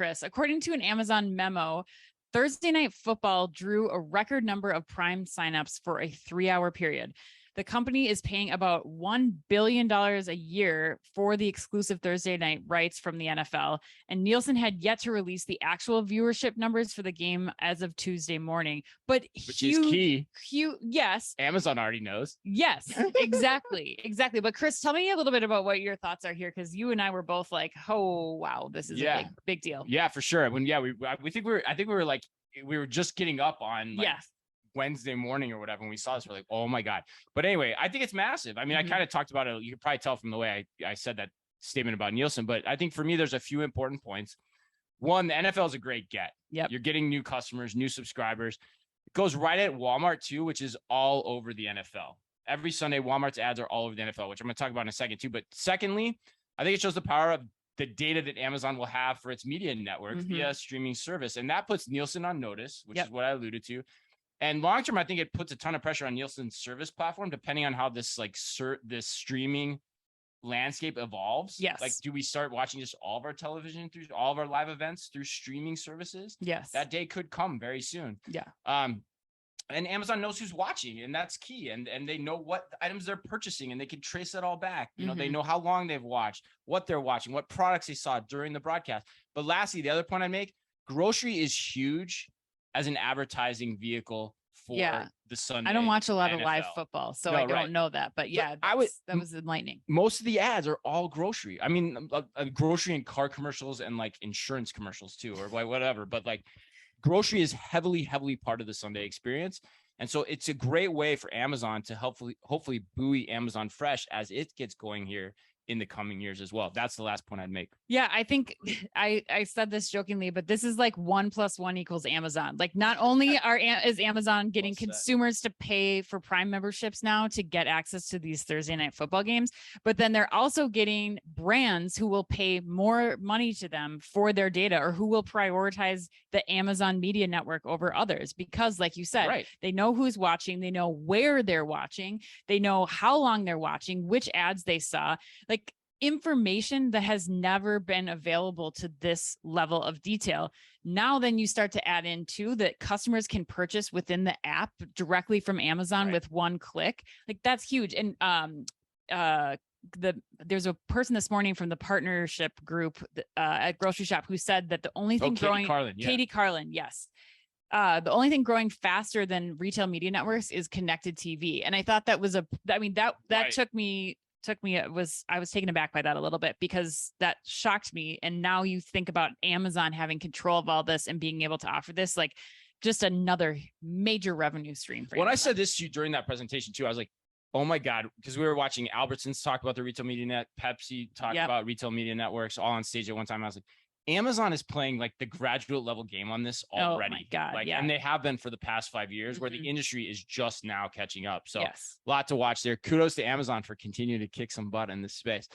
Chris. According to an Amazon memo, Thursday Night Football drew a record number of Prime signups for a 3-hour period. The company is paying about $1 billion a year for the exclusive Thursday night rights from the NFL. And Nielsen had yet to release the actual viewership numbers for the game as of Tuesday morning. But which is key. Yes. Amazon already knows. Yes, exactly. Exactly. But Chris, tell me a little bit about what your thoughts are here, because you and I were both like, oh, wow, this is a big deal. Yeah, for sure. We were just getting up on Wednesday morning or whatever, when we saw this, we're like, oh my God. But anyway, I think it's massive. I mean, I kind of talked about it. You can probably tell from the way I said that statement about Nielsen, but I think for me, there's a few important points. One, the NFL is a great get. Yep. You're getting new customers, new subscribers. It goes right at Walmart too, which is all over the NFL. Every Sunday, Walmart's ads are all over the NFL, which I'm going to talk about in a second too. But secondly, I think it shows the power of the data that Amazon will have for its media network via streaming service. And that puts Nielsen on notice, which is what I alluded to. And long term, I think it puts a ton of pressure on Nielsen's service platform, depending on how this this streaming landscape evolves. Yes. Like, do we start watching just all of our television through all of our live events through streaming services? Yes. That day could come very soon. Yeah. And Amazon knows who's watching, and that's key. And they know what items they're purchasing, and they can trace it all back. You know, they know how long they've watched, what they're watching, what products they saw during the broadcast. But lastly, the other point I make, grocery is huge as an advertising vehicle for the Sunday. I don't watch a lot of NFL. Live football, so I don't know that. But yeah, that was enlightening. Most of the ads are all grocery. I mean, grocery and car commercials and like insurance commercials too, or like whatever. But like, grocery is heavily part of the Sunday experience. And so it's a great way for Amazon to hopefully buoy Amazon Fresh as it gets going here in the coming years as well. That's the last point I'd make. Yeah, I think I said this jokingly, but this is like 1 + 1 = Amazon. Like, not only is Amazon getting consumers to pay for Prime memberships now to get access to these Thursday night football games, but then they're also getting brands who will pay more money to them for their data, or who will prioritize the Amazon Media Network over others. Because like you said, they know who's watching, they know where they're watching, they know how long they're watching, which ads they saw. Like, information that has never been available to this level of detail. Now, then you start to add in too that customers can purchase within the app directly from Amazon with one click. Like, that's huge. And there's a person this morning from the partnership group at Grocery Shop who said that the only thing growing, Katie Carlin, yes. The only thing growing faster than retail media networks is connected TV. And I thought that was that took me, I was taken aback by that a little bit, because that shocked me. And now you think about Amazon having control of all this and being able to offer this, like, just another major revenue stream for Amazon. I said this to you during that presentation too, I was like, oh my God, because we were watching Albertsons talk about the retail media net, Pepsi talk about retail media networks all on stage at one time. I was like, Amazon is playing like the graduate level game on this already. Oh my God, and they have been for the past 5 years, where the industry is just now catching up. So a lot to watch there. Kudos to Amazon for continuing to kick some butt in this space.